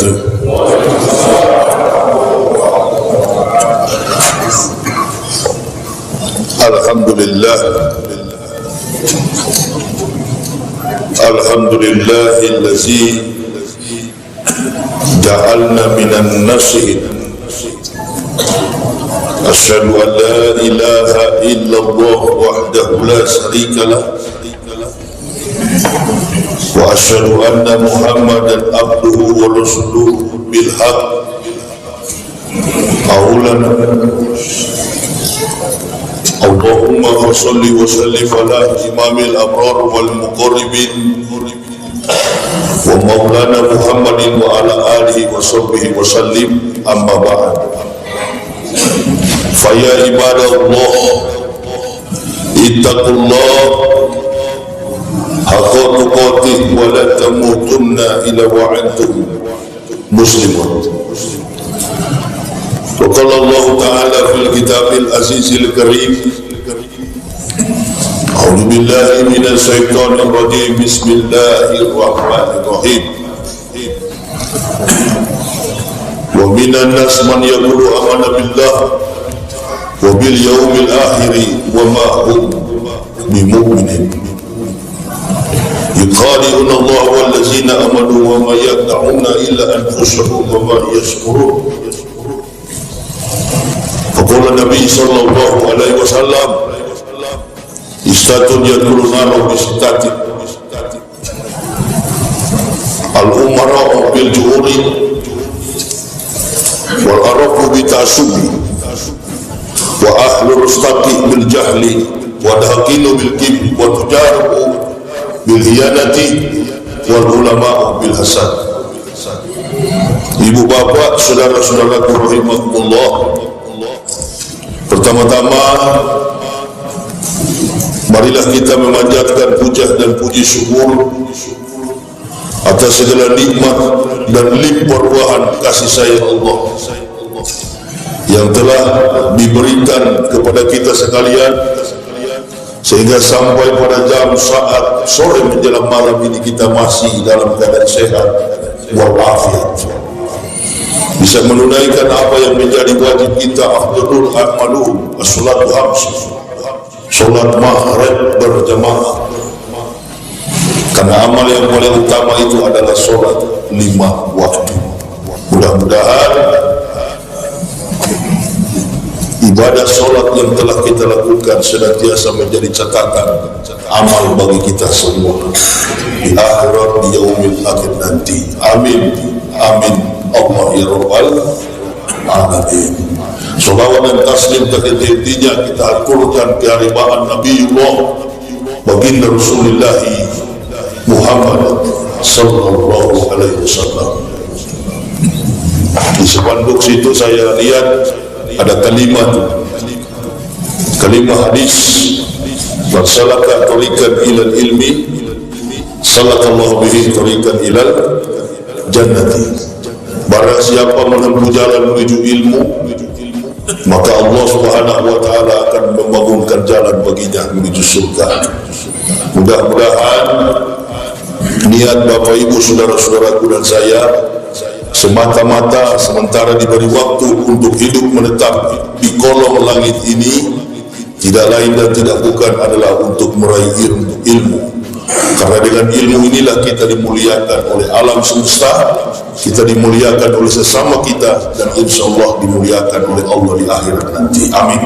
wabarakatuh. Alhamdulillah, alhamdulillahillazi ja'alna minan nasihin. Asyhadu an la ilaha illallah wahdahu la syarika lah wa asyhadu anna Muhammadan abduhu wa rasuluhu bil haqq. Aulan Allahumma salli wa sallim ala imamil abrar wal muqarribin wa maulana Muhammadin wa ala alihi wa sahbihi wa sallim, amma ba'd. Faya ibadallah, ittaqullah haqqa tuqatih wa la tamutunna illa wa antum muslimun. Wa qala Allah ta'ala fil kitabil azizil karim, a'udzu billahi minasy syaithanir rajim, bismillahirrahmanirrahim. Wa minan nas man yaqulu amana billah wa bil yawmil akhir wa ma hum bimu'minin. Yukhadi'una Allah wal ladzina amanu wa ma yaqta'una illa anfusahum wa ma yashkurun. Faqala Nabi sallallahu alaihi wasallam, istatun yaduruna bisitati al-umara bil juhuri wal arafu bitasubi wa ahlu rustaqi bil jahli wa dahqinu bil kibri wa tujaru bil hiyanati wal ulama bil hasad. Ibu bapak, saudara-saudara rahimakumullah, pertama-tama marilah kita memanjatkan puja dan puji syukur atas segala nikmat dan limpah ruahan kasih sayang Allah yang telah diberikan kepada kita sekalian, sehingga sampai pada jam saat sore menjelang malam ini kita masih dalam keadaan sehat walafiat, bisa menunaikan apa yang menjadi wajib kita, afdalul a'malu as-salatu khams, salat maghrib berjamaah. Karena amal yang paling utama itu adalah salat 5 waktu. Mudah-mudahan ibadah salat yang telah kita lakukan senantiasa menjadi catatan amal bagi kita semua di akhirat, di yaumil akhir nanti. Amin, amin, Allah ya Rabbal alamin. Salawat dan taslim terhenti-hentinya kita aturkan kehariban Nabiullah baginda Rasulullah Muhammad sallallahu alaihi wasallam. Di sepanduk situ saya lihat ada kalimat hadis, man salaka tariqan ilal ilmi salakallahu bihi tariqan ilal jannati. Barang siapa menempuh jalan menuju ilmu, maka Allah Subhanahu wa taala akan membangunkan jalan baginya menuju surga. Mudah-mudahan niat Bapak Ibu, saudara-saudaraku dan saya semata-mata sementara diberi waktu untuk hidup menetap di kolong langit ini tidak lain dan tidak bukan adalah untuk meraih ilmu. Karena dengan ilmu inilah kita dimuliakan oleh alam semesta, kita dimuliakan oleh sesama kita, dan insya Allah dimuliakan oleh Allah di akhirat nanti. Amin.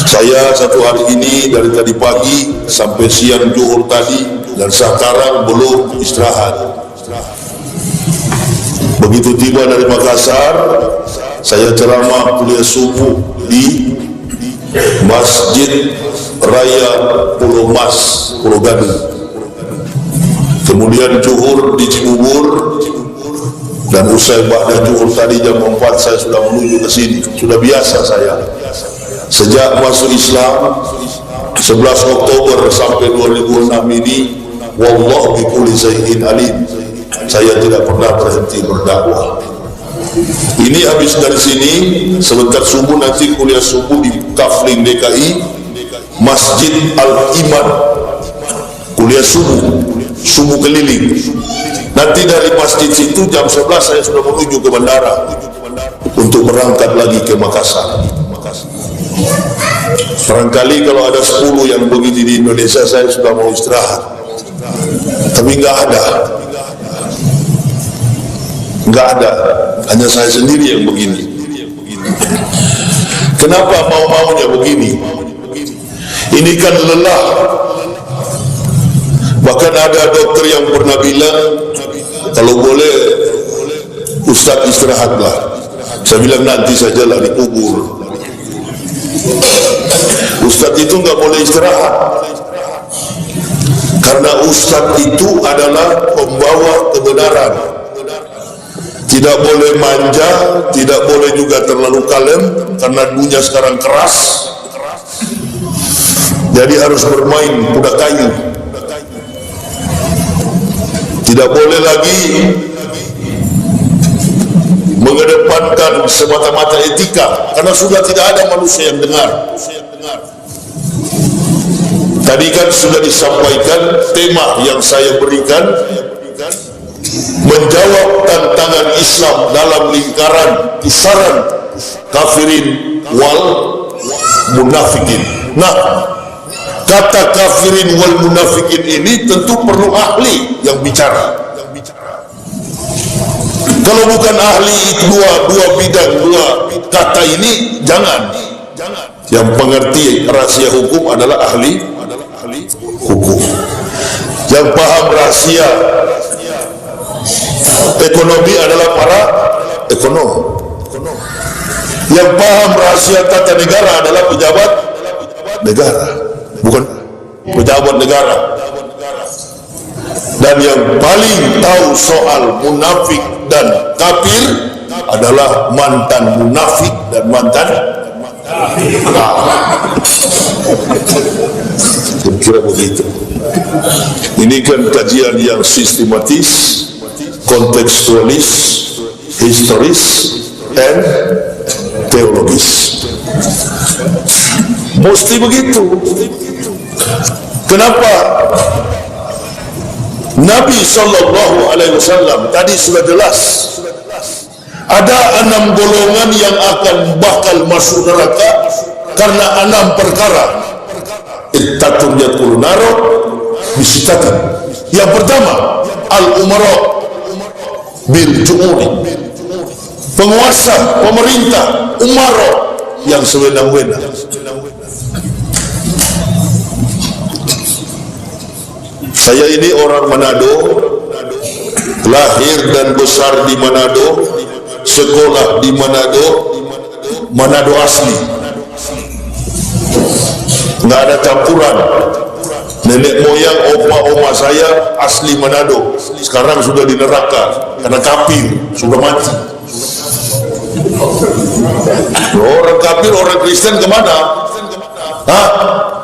Saya satu hari ini dari tadi pagi sampai siang zuhur tadi dan sekarang belum istirahat. Begitu tiba dari Makassar, saya ceramah kuliah subuh di Masjid Raya Pulau Mas, Pulau Gadung. Kemudian zuhur di Cibubur, dan usai ba'da zuhur tadi jam 4 saya sudah menuju ke sini. Sudah biasa saya sejak masuk Islam 11 Oktober sampai 2006 ini, wallahu bi kulli syai'in alim, saya tidak pernah berhenti berdakwah. Ini habis dari sini sebentar subuh, nanti kuliah subuh di Kafling DKI, Masjid Al-Iman kuliah subuh keliling. Nanti dari masjid situ jam 11 saya sudah menuju ke bandara untuk berangkat lagi ke Makassar. Barangkali kalau ada 10 yang begini di Indonesia, saya sudah mau istirahat, tapi nggak ada, hanya saya sendiri yang begini. Kenapa mau-maunya begini? Ini kan lelah. Bahkan ada dokter yang pernah bilang, kalau boleh Ustaz istirahatlah. Saya bilang nanti sajalah dikubur. Ustaz itu nggak boleh istirahat, karena Ustaz itu adalah pembawa kebenaran. Tidak boleh manja, tidak boleh juga terlalu kalem, karena dunia sekarang keras. Jadi harus bermain kuda kayu. Tidak boleh lagi mengedepankan semata-mata etika, karena sudah tidak ada manusia yang dengar. Tadi kan sudah disampaikan tema yang saya berikan, menjawab tantangan Islam dalam lingkaran pusaran kafirin wal munafikin. Nah, kata kafirin wal munafikin ini tentu perlu ahli yang bicara. Kalau bukan ahli dua bidang, dua kata ini, jangan. Yang pengerti rahasia hukum adalah ahli hukum. Yang paham rahasia ekonomi adalah para ekonom. Yang paham rahasia tata negara adalah pejabat negara, bukan pejabat negara. Dan yang paling tahu soal munafik dan kafir adalah mantan munafik dan mantan kafir. Kira-kira begitu. Ini kan kajian yang sistematis, kontekstualis, historis, dan teologis. Mesti begitu. Kenapa? Nabi SAW tadi sudah jelas, ada 6 golongan yang akan bakal masuk neraka karena 6 perkara. Ittaqun yadkhulun nar bisitatan. Yang pertama, al-umara bil ju'uri, penguasa, pemerintah, umara yang sewenang-wenang. Saya ini orang Manado, lahir dan besar di Manado, sekolah di Manado, Manado asli, nggak ada campuran. Nenek moyang, opa, oma saya asli Manado, sekarang sudah di neraka karena kafir, sudah mati. Orang kafir, orang Kristen kemana? Hah?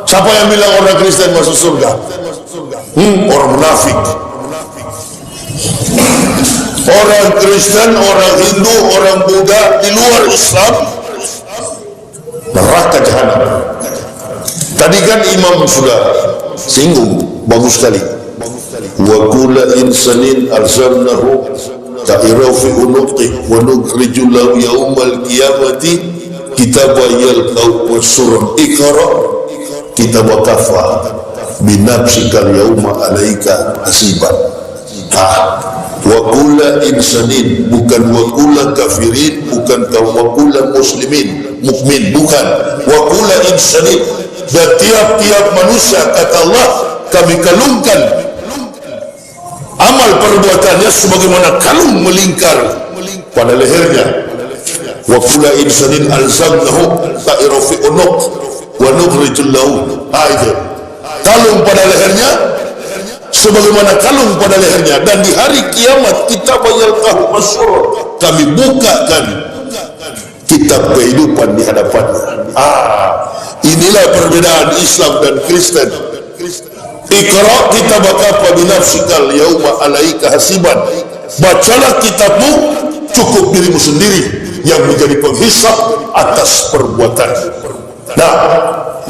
Siapa yang bilang orang Kristen masuk surga? Orang munafik. Orang Kristen, orang Hindu, orang Buddha di luar Islam, neraka jahanam. Tadi kan imam sudah singgung, bagus sekali. Wa kulla insanin alzamnahu ta'iraw fi unuqih wa nukhriju lahu yawmal qiyamati kitaban yalqahu mansuran iqra kitabakafa binafsikal yawma alaika hasiban. Wa kulla insanin, bukan wa kulla kafirin, bukan wa kulla muslimin, mukmin, bukan. Wa kulla insanin, dan tiap-tiap manusia, kata Allah, kami kalungkan amal perbuatannya sebagaimana kalung melingkar pada lehernya. Wa kulla insanin alzamnahu ta'ira fi unuq wa nukhrijul lahu, kalung pada lehernya sebagaimana kalung pada lehernya, dan di hari kiamat kitab yalqahu masyhur, kami bukakan kitab kehidupan di hadapannya. Inilah perbedaan Islam dan Kristen. Iqra kitabaka binafsikal yauma alaika hasiban, bacalah kitabmu, cukup dirimu sendiri yang menjadi penghisab atas perbuatan. Nah,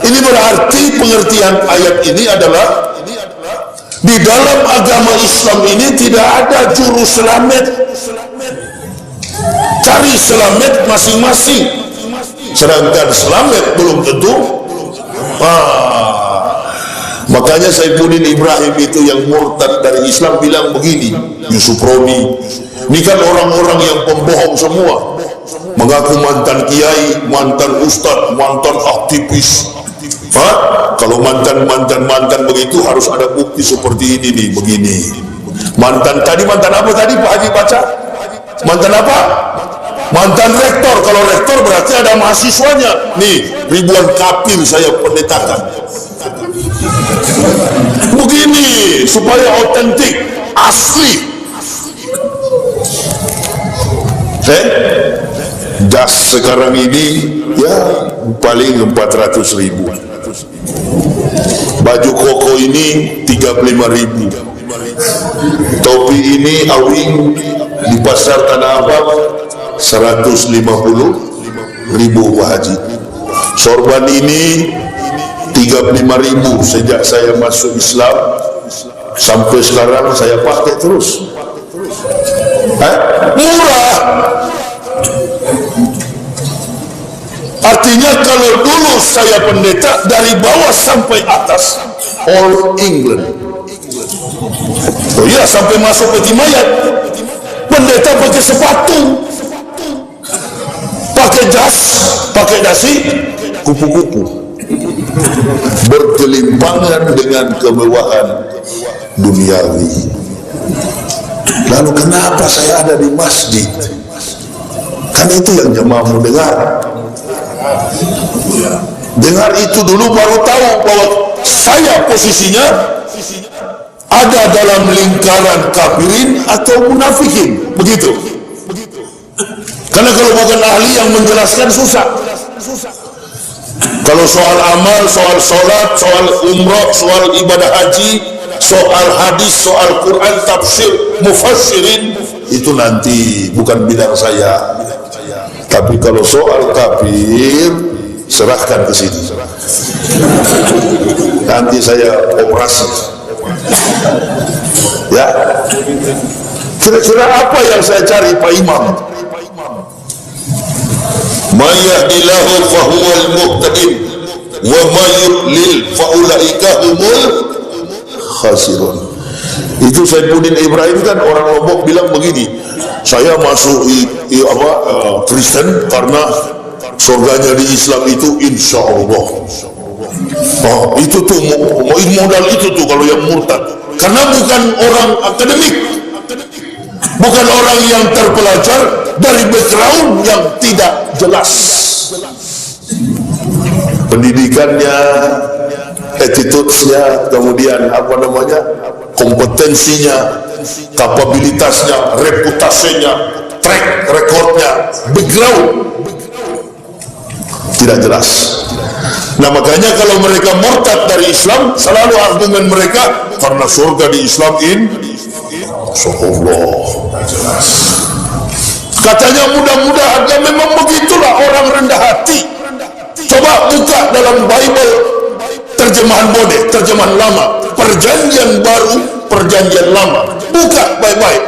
ini berarti pengertian ayat ini adalah Di dalam agama Islam ini tidak ada juru selamat. Cari selamat masing-masing, sedangkan selamat belum tentu. Makanya Saifuddin Ibrahim itu yang murtad dari Islam bilang begini, Yusuf Roni, ini kan orang-orang yang pembohong semua, mengaku mantan kiai, mantan ustadz, mantan aktivis. Kalau mantan begitu harus ada bukti seperti ini nih, begini. Mantan apa tadi Pak Haji baca? Mantan apa? Mantan rektor. Kalau rektor berarti ada mahasiswanya. Nih, ribuan kafir saya pendetakan. Begini supaya otentik, asli. Jas sekarang ini ya paling 400.000. Baju koko ini 35.000. Topi ini awing di pasar Tanah Abang 150.000 Pak Haji. Sorban ini 35.000 sejak saya masuk Islam sampai sekarang saya pakai terus. Murah. Artinya kalau dulu saya pendeta dari bawah sampai atas all England. Oh iya, sampai masuk peti mayat pendeta pakai sepatu, pakai jas, pakai dasi, kupu-kupu, bergelimpangan dengan kemewahan duniawi. Lalu kenapa saya ada di masjid? Kan itu yang jemaah mau dengar itu dulu, baru tahu bahwa saya posisinya ada dalam lingkaran kafirin atau munafikin, begitu. Karena kalau bukan ahli yang menjelaskan susah. Kalau soal amal, soal sholat, soal umrah, soal ibadah haji, soal hadis, soal Quran, tafsir, mufassirin, itu nanti bukan bidang saya. Tapi kalau soal kafir, serahkan ke sini. Nanti saya operasi. Ya. Kira-kira apa yang saya cari Pak Imam? May yahdillahu fahuwal muhtadin wa may yudlil faulaika humul khasirun. Itu Saifuddin Ibrahim kan orang Lombok bilang begini, saya masuk Kristen karena surganya di Islam itu insya Allah. Itu tuh modal itu tuh kalau yang murtad, karena bukan orang akademik, bukan orang yang terpelajar, dari background yang tidak jelas, pendidikannya, attitude-nya, kemudian kompetensinya, kapabilitasnya, reputasinya, track recordnya, background tidak jelas. Nah makanya kalau mereka murtad dari Islam, selalu argumen mereka karena surga di Islam Allah. Katanya mudah-mudahan, ya memang begitulah orang rendah hati. Coba buka dalam Bible terjemahan Bodeh, terjemahan lama, perjanjian baru, perjanjian lama, buka baik-baik.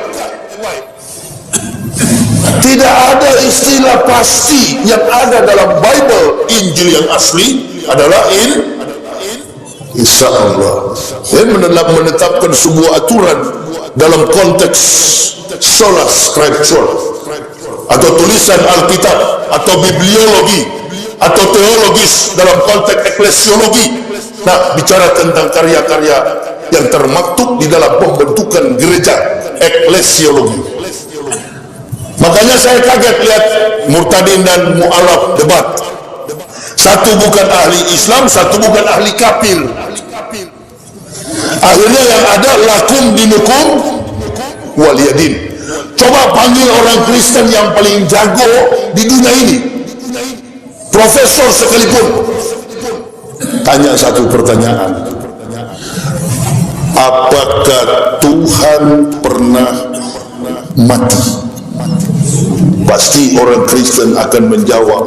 Tidak ada istilah pasti. Yang ada dalam Bible, Injil yang asli adalah insya Allah. Menetapkan sebuah aturan dalam konteks sola scriptura, atau tulisan Alkitab, atau bibliologi, atau teologis dalam konteks eklesiologi. Nah, bicara tentang karya-karya yang termaktub di dalam pembentukan gereja, eklesiologi. Makanya saya kaget lihat Murtadin dan Mu'alaf debat. Satu bukan ahli Islam, satu bukan ahli kafir. Akhirnya yang ada lakum dinukum waliyadin. Coba panggil orang Kristen yang paling jago di dunia ini, profesor sekalipun, tanya satu pertanyaan: apakah Tuhan pernah mati? Pasti orang Kristen akan menjawab,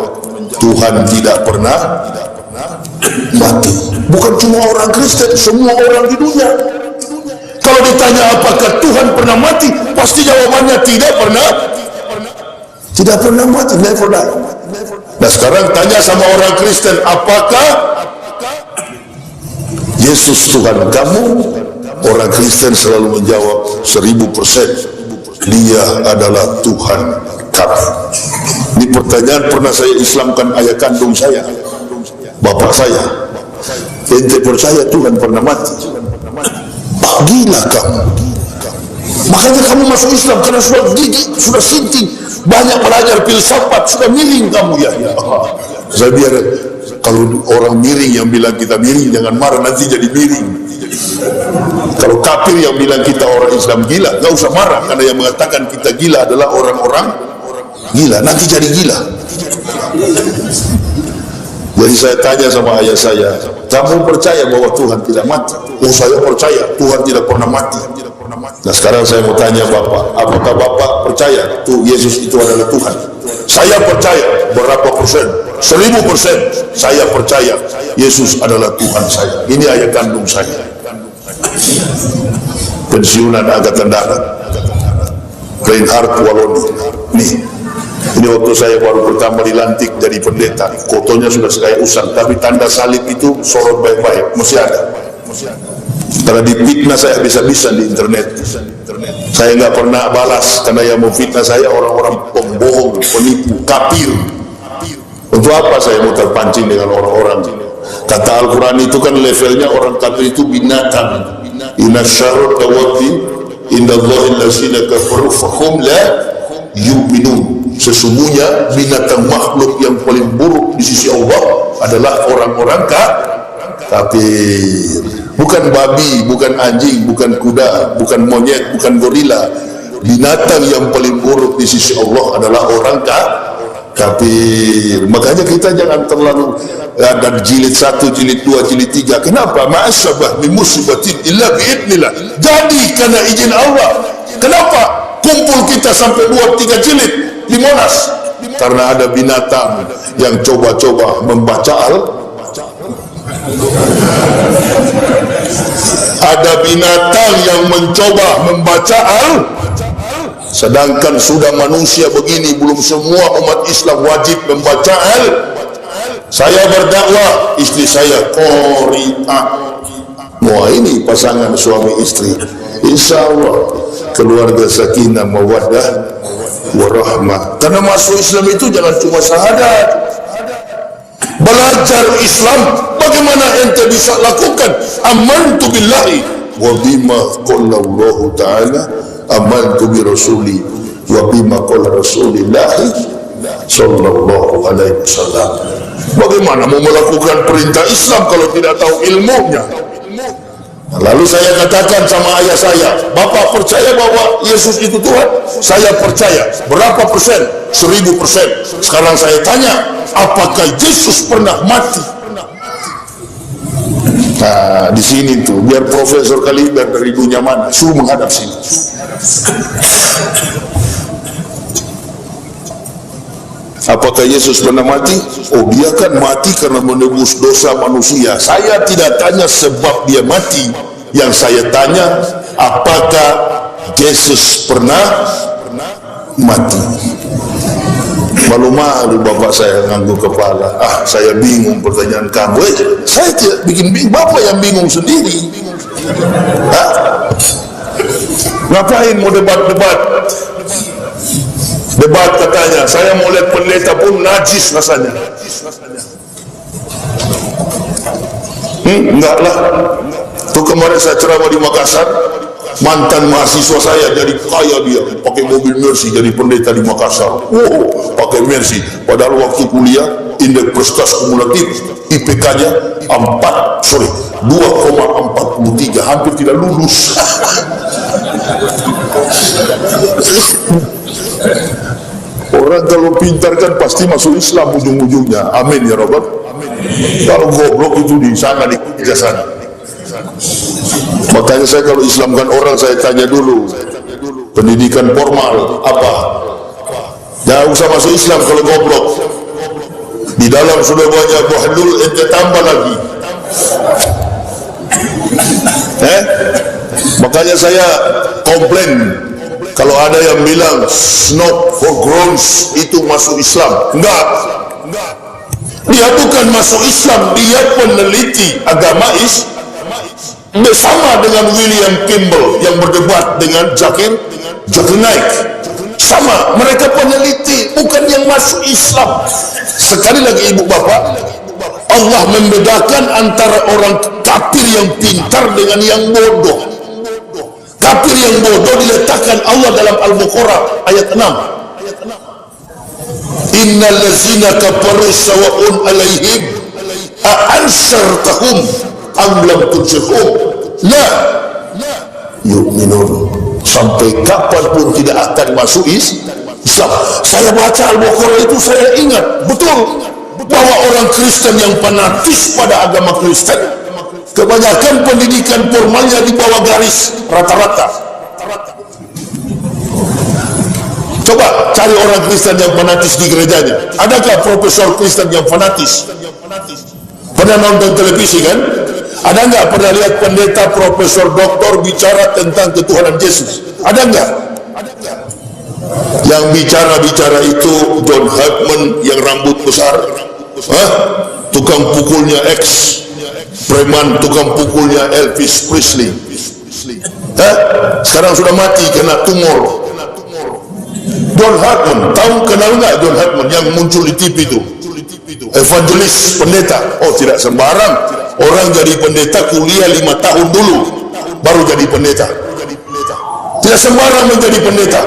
Tuhan tidak pernah mati. Bukan cuma orang Kristen, semua orang di dunia. Kalau ditanya apakah Tuhan pernah mati, pasti jawabannya tidak pernah. Tidak pernah mati, never die. Nah sekarang tanya sama orang Kristen, apakah Yesus Tuhan kamu? Orang Kristen selalu menjawab 1000%, Dia adalah Tuhan kami. Ini pertanyaan pernah saya Islamkan ayah kandung saya, bapak saya. Ente percaya Tuhan pernah mati? Gila kamu. Makanya kamu masuk Islam karena sudah gigi, sudah sinting, banyak belajar filsafat, sudah miring kamu ya. Saya biar kalau orang miring yang bilang kita miring, jangan marah, nanti jadi miring. Kalau kafir yang bilang kita orang Islam gila, nggak usah marah, karena yang mengatakan kita gila adalah orang-orang gila, nanti jadi gila. Jadi saya tanya sama ayah saya, kamu percaya bahwa Tuhan tidak mati? Oh saya percaya Tuhan tidak pernah mati. Nah sekarang saya mau tanya bapak, apakah bapak percaya tuh Yesus itu adalah Tuhan? Saya percaya. Berapa persen? 1000%. Saya percaya Yesus adalah Tuhan saya. Ini ayah kandung saya, pensiunan Angkatan Darat, Reinhard Waloni. Nih, ini waktu saya baru pertama dilantik jadi pendeta, fotonya sudah saya usang, tapi tanda salib itu sorot baik-baik, masih ada. Karena difitnah saya bisa-bisa di internet, saya nggak pernah balas, karena yang memfitnah saya orang-orang pembohong, penipu, kafir. Untuk apa saya mau terpancing dengan orang-orang? Kata Al-Quran itu kan levelnya orang kafir itu binatang. Inna syarrul dawati indallahi allazina kafaru fahum la yu'minun. Sesungguhnya binatang makhluk yang paling buruk di sisi Allah adalah orang-orang kafir. Bukan babi, bukan anjing, bukan kuda, bukan monyet, bukan gorila. Binatang yang paling buruk di sisi Allah adalah orang kafir. Makanya kita jangan terlalu ada jilid 1, jilid 2, jilid 3. Kenapa? Ma'asyabah min musibatin illa bi'idnillah. Jadi karena izin Allah. Kenapa kumpul kita sampai 2-3 jilid di Monas? Karena ada binatang yang coba-coba membaca ada binatang yang mencoba membaca sedangkan sudah manusia begini, belum semua umat Islam wajib membaca Saya berdakwah, istri saya qori'ah. Wah ini pasangan suami istri, insya Allah keluarga sakinah mawaddah warahmah. Karena masuk Islam itu jangan cuma syahadat, belajar Islam. Bagaimana ente bisa lakukan amantu billahi wa bima qala Allah ta'ala, amantu bi rasuli wa bima qala rasulillahi sallallahu alaihi wasallam. Bagaimana mau melakukan perintah Islam kalau tidak tahu ilmunya? Lalu saya katakan sama ayah saya, Bapak percaya bahwa Yesus itu Tuhan? Saya percaya. Berapa persen? 1000%. Sekarang saya tanya, apakah Yesus pernah mati? Nah, di sini tuh, biar Profesor Kaliber dari dunia mana, suruh menghadap sini. Apakah Yesus pernah mati? Oh, dia kan mati karena menebus dosa manusia. Saya tidak tanya sebab dia mati. Yang saya tanya, apakah Yesus pernah mati? Malu-malu bapak saya ngangguk kepala. Saya bingung pertanyaan kamu. Saya tidak bikin bingung, bapak yang bingung sendiri. Ngapain mau debat-debat? Debat katanya, saya mau lihat pendeta pun najis rasanya. Enggak lah. Tuh kemarin saya ceramah di Makassar, mantan mahasiswa saya jadi kaya dia, pakai mobil Mercy jadi pendeta di Makassar. Pakai Mercy. Padahal waktu kuliah indeks prestasi kumulatif IPK-nya 2,43, hampir tidak lulus. Orang kalau pintar kan pasti masuk Islam ujung-ujungnya. Amin ya Rabbal. Kalau goblok itu di sana, di sana. Makanya saya kalau Islamkan orang, saya tanya dulu pendidikan formal apa. Jangan usah masuk Islam kalau goblok. Di dalam sudah banyak bahlul, ente tambah lagi. Makanya saya komplain kalau ada yang bilang snob for groans itu masuk Islam. Enggak, dia bukan masuk Islam, dia peneliti agama bersama dengan William Campbell yang berdebat dengan Zakir Naik. Sama, mereka peneliti, bukan yang masuk Islam. Sekali lagi ibu bapak, Allah membedakan antara orang kafir yang pintar dengan yang bodoh. Kafir yang bodoh diletakkan Allah dalam Al-Baqarah ayat 6. Innal ladzina kafaru sawa'un 'alaihim a'ansyartahum am lam tunzirhum la yu'minun. Sampai kapanpun tidak akan masuk Islam. Saya baca Al-Baqarah itu saya ingat betul bahwa orang Kristen yang fanatis pada agama Kristen, kebanyakan pendidikan formalnya di bawah garis rata-rata. Coba cari orang Kristen yang fanatis di gerejanya. Adakah profesor Kristen yang fanatis? Pernah nonton televisi kan? Ada nggak pernah lihat pendeta, profesor, doktor bicara tentang ketuhanan Yesus? Ada nggak? Yang bicara itu John Hartman yang rambut besar, tukang pukulnya preman, tukang pukulnya Elvis Presley. Sekarang sudah mati kena tumor. John Hartman, tahu kenal nggak John Hartman yang muncul di TV itu? Evangelis, pendeta. Oh, tidak sembarang orang jadi pendeta, kuliah 5 tahun dulu baru jadi pendeta. Tidak sembarang menjadi pendeta.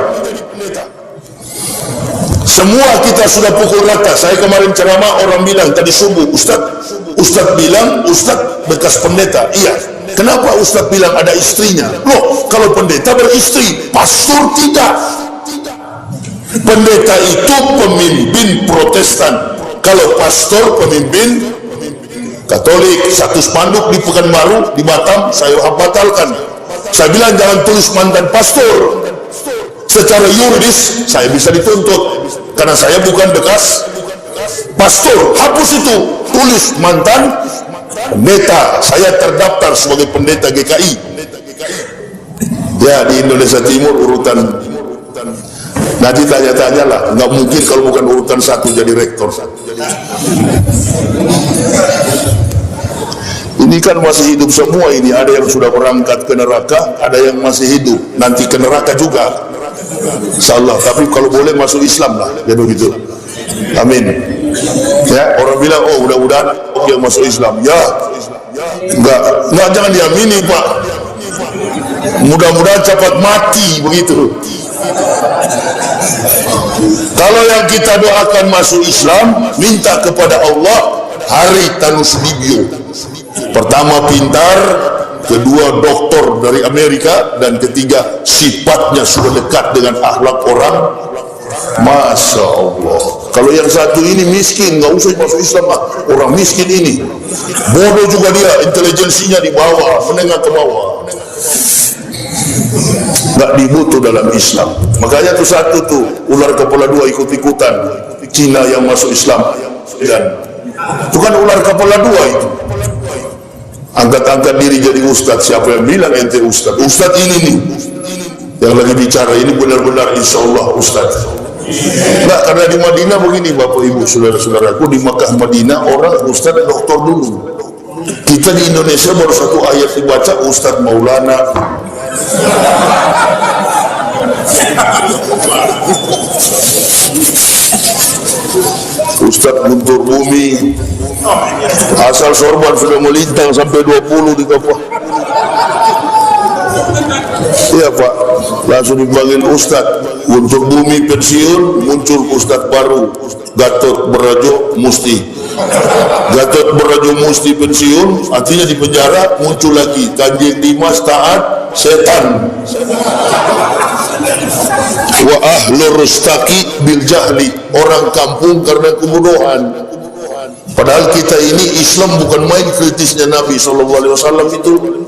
Semua kita sudah pukul rata. Saya kemarin ceramah, orang bilang tadi subuh, Ustaz bilang Ustaz bekas pendeta. Iya, kenapa Ustaz bilang ada istrinya? Loh, kalau pendeta beristri, pastor tidak. Pendeta itu pemimpin Protestan, kalau pastor pemimpin Katolik. Satu spanduk di Pekanbaru, di Batam, saya batalkan. Saya bilang jangan tulis mantan pastor. Secara yuridis saya bisa dituntut karena saya bukan bekas pastor. Hapus itu, tulis mantan pendeta. Saya terdaftar sebagai pendeta GKI. Ya, di Indonesia Timur urutan. Nanti tanya-tanya lah, nggak mungkin kalau bukan urutan 1 jadi rektor. Ini kan masih hidup semua ini. Ada yang sudah berangkat ke neraka, ada yang masih hidup nanti ke neraka juga, insyaallah. Tapi kalau boleh masuk Islam lah, ya begitu. Amin. Ya, orang bilang oh mudah-mudahan yang masuk Islam. Ya, enggak jangan diamini Pak. Mudah-mudahan cepat mati begitu. Kalau yang kita doakan masuk Islam, minta kepada Allah hari Tanus Libyo. Pertama pintar, kedua doktor dari Amerika, dan ketiga sifatnya sudah dekat dengan akhlak orang. Masya Allah. Kalau yang satu ini miskin, nggak usah masuk Islam, orang miskin ini bodoh juga dia, intelijensinya di bawah, menengah ke bawah, nggak dibutuh dalam Islam. Makanya tuh satu tuh ular kepala 2 ikut-ikutan Cina yang masuk Islam, dan bukan ular kepala 2 itu angkat-angkat diri jadi ustadz. Siapa yang bilang ente ustadz? Ustadz ini nih yang lagi bicara ini benar-benar insya Allah ustadz. Enggak, karena di Madinah begini Bapak Ibu saudara-saudaraku, di Makkah Madinah orang ustadz doktor dulu. Kita di Indonesia baru 1 ayat dibaca Ustadz Maulana. Ustadz Guntur Bumi, asal sorban sudah melintang sampai 20 di kapal. Iya Pak, langsung dipanggil Ustadz. Guntur Bumi pensiun, muncul Ustadz baru, Gatot Berajo Musti. Gatot Berajo Musti pensiun, artinya di penjara, muncul lagi Kanjeng Dimas Taat Setan. Wa ahlur rustaki bil jahli, orang kampung karena kebodohan. Padahal kita ini Islam bukan main kritisnya Nabi SAW itu.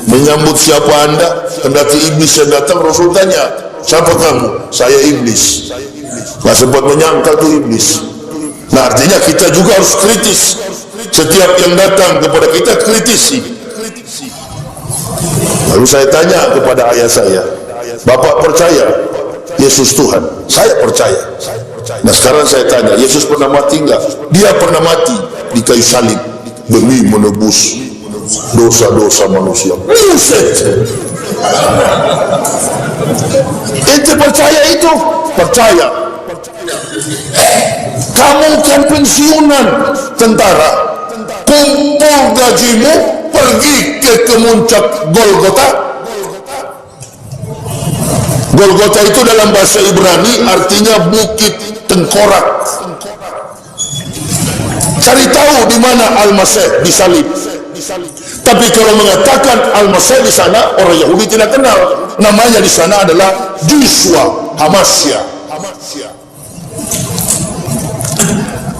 Menyambut siapa anda, kendati iblis yang datang, Rasul tanya, siapa kamu? Saya iblis. Nggak sempat menyangkal tuh iblis. Nah artinya kita juga harus kritis. Setiap yang datang kepada kita kritisi. Lalu saya tanya kepada ayah saya, Bapak percaya Yesus Tuhan? Saya percaya. Nah sekarang saya tanya, Yesus pernah mati enggak? Dia pernah mati di kayu salib demi menebus dosa-dosa manusia. Buset. Ente percaya itu? Percaya. Kamu kan pensiunan tentara, kumpul gajimu, pergi ke kemuncak Golgota. Golgota itu dalam bahasa Ibrani artinya bukit tengkorak. Cari tahu di mana Al-Masih disalib. Tapi kalau mengatakan Al-Masih di sana, orang Yahudi tidak kenal. Namanya di sana adalah Yeshua Hamasya.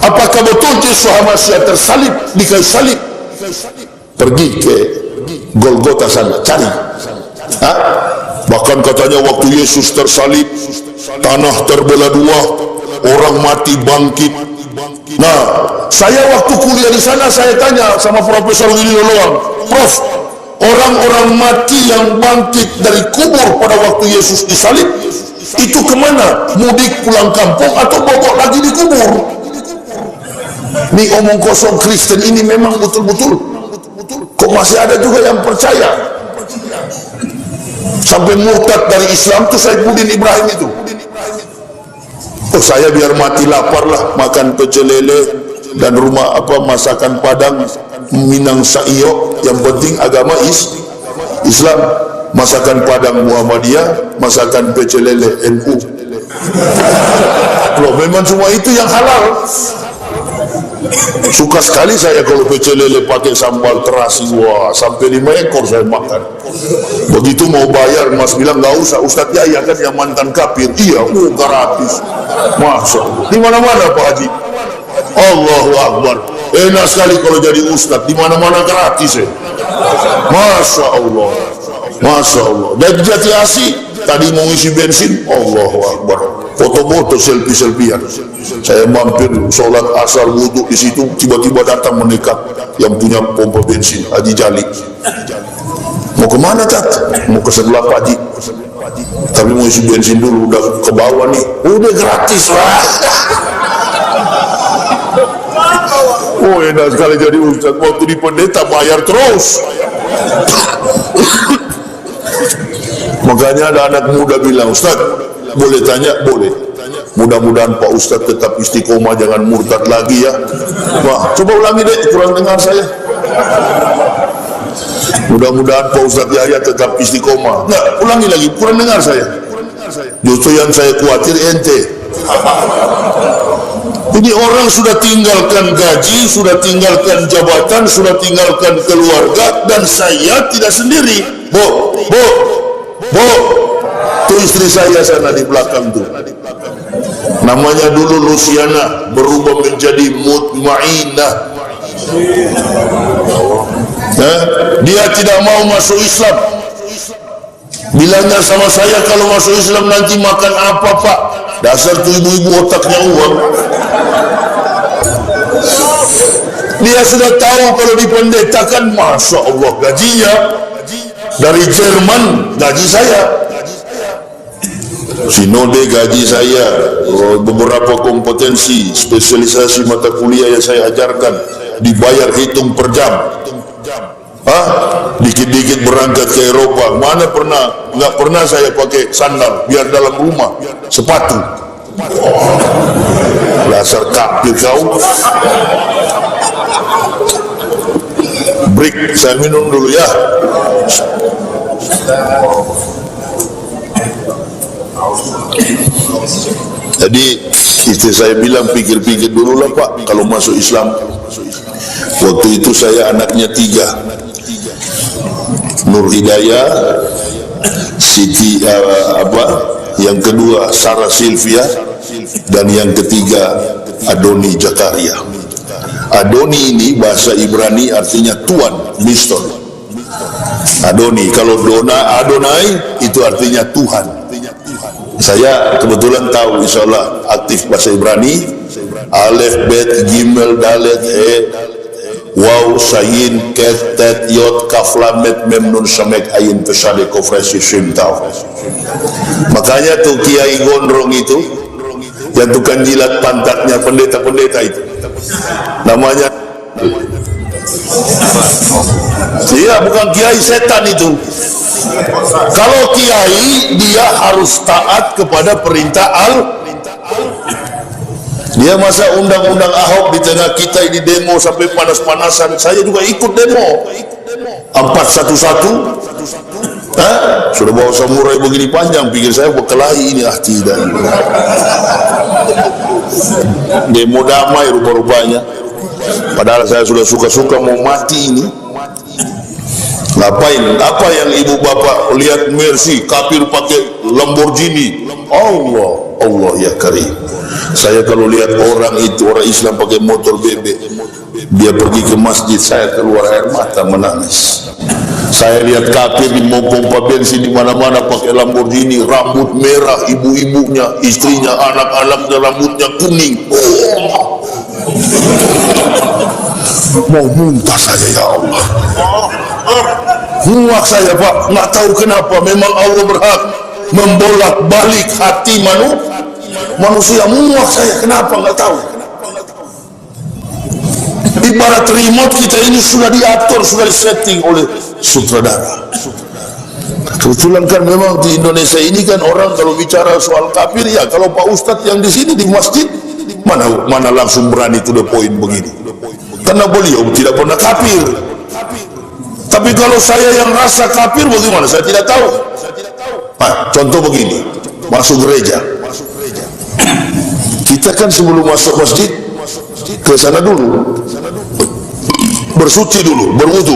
Apakah betul Yeshua Hamasya tersalib di kayu salib? Pergi ke Golgota sana, cari. Hah? Bahkan katanya waktu Yesus tersalib, tanah terbelah dua, orang mati bangkit. Nah, saya waktu kuliah di sana, saya tanya sama Profesor Willy Loloang, Prof, orang-orang mati yang bangkit dari kubur pada waktu Yesus disalib, itu kemana? Mudik pulang kampung atau bobok lagi di kubur? Ini omong kosong Kristen ini memang betul-betul. Kok masih ada juga yang percaya? Sampai murtad dari Islam tuh Saifuddin Ibrahim itu. Oh saya biar mati lapar lah, makan pecel lele dan rumah apa masakan Padang Minang Saio, yang penting agama Islam. Masakan Padang Muhammadiyah, masakan pecel lele NU. Loh memang semua itu yang halal. Suka sekali saya kalau pecel lele pakai sambal terasi, wah sampai 5 ekor saya makan. Begitu mau bayar Mas bilang nggak usah, Ustadz Yahya kan yang mantan kafir. Iya, gratis. Masya Allah. Di mana-mana Pak Haji. Allahu Akbar. Enak sekali kalau jadi Ustadz, di mana-mana gratis ya. Masya Allah. Masya Allah. Dan Jati Asih tadi mau isi bensin, Allahu Akbar. Foto-foto, selfie-selfian. Saya mampir sholat asar wudhu di situ, tiba-tiba datang mendekat yang punya pompa bensin, Haji Jali. Mau kemana Cat? Mau ke sebelah Pak Haji. Tapi mau isi bensin dulu, udah ke bawah nih. Udah gratis lah. Oh enak sekali jadi Ustadz. Waktu di pendeta bayar terus. Makanya ada anak muda bilang, Ustadz boleh tanya? Boleh. Mudah-mudahan Pak Ustadz tetap istiqomah, jangan murtad lagi ya. Wah, coba ulangi deh, kurang dengar saya. Mudah-mudahan Pak Ustadz Yahya tetap istiqomah. Nggak, ulangi lagi, kurang dengar saya. Justru yang saya khawatir ente. Ini orang sudah tinggalkan gaji, sudah tinggalkan jabatan, sudah tinggalkan keluarga, dan saya tidak sendiri. Bu, itu istri saya sana di belakang tuh. Namanya dulu Luciana, berubah menjadi Mutmainah. Dia tidak mau masuk Islam. Bilangnya sama saya, kalau masuk Islam nanti makan apa Pak? Dasar tuh ibu-ibu otaknya uang. Dia sudah tahu kalau dipendetakan, Masya Allah gajinya dari Jerman, gaji saya. Sinode gaji saya, beberapa kompetensi, spesialisasi mata kuliah yang saya ajarkan dibayar hitung per jam. Dikit-dikit berangkat ke Eropa, mana pernah, nggak pernah saya pakai sandal, biar dalam rumah, sepatu. Dasar kafir kau. Break, saya minum dulu ya. Jadi istri saya bilang, pikir-pikir dulu lah Pak kalau masuk Islam. Waktu itu saya anaknya 3, Nur Hidayah, Siti yang kedua Sarah Sylvia, dan yang ketiga Adoni Jakaria. Adoni ini bahasa Ibrani artinya tuan, Mister. Adoni, kalau Adonai itu artinya Tuhan. Saya kebetulan tahu, insya Allah aktif bahasa Ibrani, Alef, Bet, Gimel, Dalet, waw sayin ket tet yot kaf lam met mem nun samek ayin pesade kofresi sim tau. Makanya tuh Kiai Gondrong itu yang tukang jilat pantatnya pendeta-pendeta itu namanya, iya bukan kiai, setan itu. Kalau kiai dia harus taat kepada perintah dia. Masa undang-undang Ahok di tengah kita ini demo sampai panas-panasan, saya juga ikut demo 411. Sudah bawa samurai begini panjang, pikir saya berkelahi ini, tidak. Demo damai rupa-rupanya, padahal saya sudah suka-suka mau mati ini. Ngapain? Apa yang ibu bapak lihat Mercy kafir pakai Lamborghini? Allah ya karim. Saya kalau lihat orang itu, orang Islam pakai motor bebek, dia pergi ke masjid, saya keluar air mata menangis. Saya lihat kafir di mau pompa bensin di mana-mana pakai Lamborghini, rambut merah, ibu-ibunya, istrinya, anak-anaknya rambutnya kuning. Mau muntah saya, ya Allah. Muak saya Pak, nggak tahu kenapa. Memang Allah berhak membolak-balik hati manusia. Muak saya, kenapa nggak tahu. Ibarat remote kita ini sudah diatur, sudah disetting oleh sutradara. Kebetulan kan memang di Indonesia ini kan orang kalau bicara soal kafir, ya kalau Pak Ustadz yang di sini di masjid mana langsung berani to the point begini, karena beliau tidak pernah kafir. Tapi kalau saya yang rasa kafir bagaimana? Saya tidak tahu. Contoh begini, masuk gereja, kita kan sebelum masuk masjid ke sana dulu, bersuci dulu, berwudu,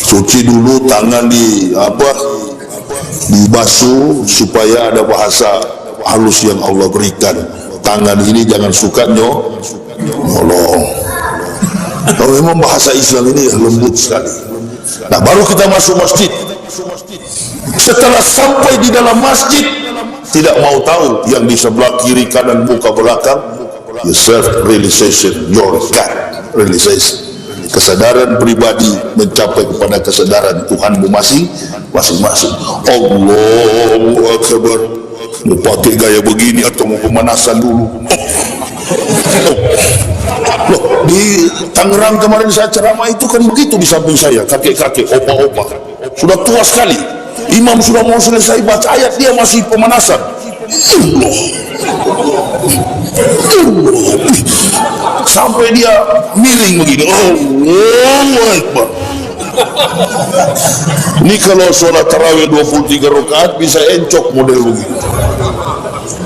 suci dulu, tangan dibasuh supaya ada bahasa halus yang Allah berikan. Tangan ini jangan suka nyolong. Kalau memang bahasa Islam ini lembut sekali. Nah, baru kita masuk masjid. Setelah sampai di dalam masjid, tidak mau tahu yang di sebelah kiri kanan muka belakang. Your self realization, your God realization. Kesadaran pribadi mencapai kepada kesadaran Tuhanmu masing-masing. Allahu Akbar. Mau pakai gaya begini atau mau pemanasan dulu? Loh, di Tangerang kemarin saya ceramah itu kan begitu, di samping saya kakek-kakek, opa-opa sudah tua sekali, imam sudah mau selesai baca ayat, dia masih pemanasan. Sampai dia miring begini. Allahu Akbar. Ini kalau sholat tarawih 23 rakaat bisa encok model begini.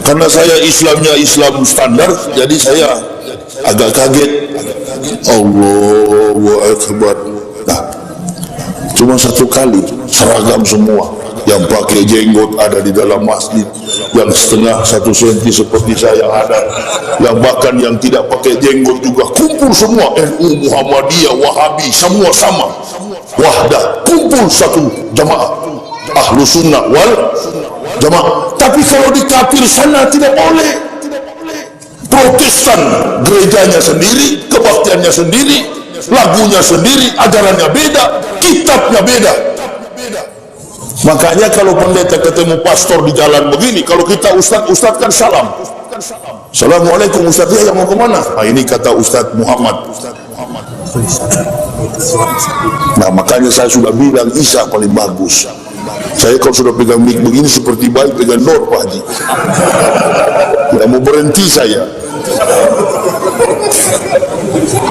Karena saya Islamnya Islam standar, jadi saya agak kaget. Allahu Akbar. Nah, cuma satu kali seragam semua. Yang pakai jenggot ada di dalam masjid, yang setengah 1 senti seperti saya ada, yang bahkan yang tidak pakai jenggot juga kumpul semua. NU, Muhammadiyah, Wahabi, semua sama. Wahdah, kumpul satu jamaah. Ahlu sunnah wal jamaah. Tapi kalau di kafir sana tidak boleh. Protestan gerejanya sendiri, kebaktiannya sendiri, lagunya sendiri, ajarannya beda, kitabnya beda. Makanya kalau pendeta ketemu pastor di jalan begini, kalau kita ustadz kan salam. Assalamualaikum Ustadz, ya yang mau kemana? Nah, ini kata Ustadz Muhammad. Nah, makanya saya sudah bilang Isa paling bagus. Saya kalau sudah pegang mic begini seperti baik pegang Nur Pak Haji. Tidak mau berhenti saya.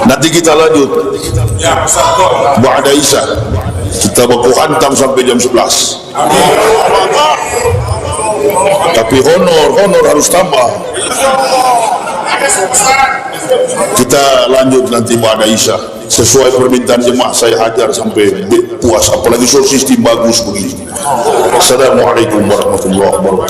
Nanti kita lanjut. Ba'da Isa. Kita baku hantam sampai jam 11. Tapi honor harus tambah. Kita lanjut nanti Ba'da Isa. Sesuai permintaan jemaah saya hajar sampai puas. Apalagi soal sistem bagus begini. Assalamualaikum warahmatullahi wabarakatuh.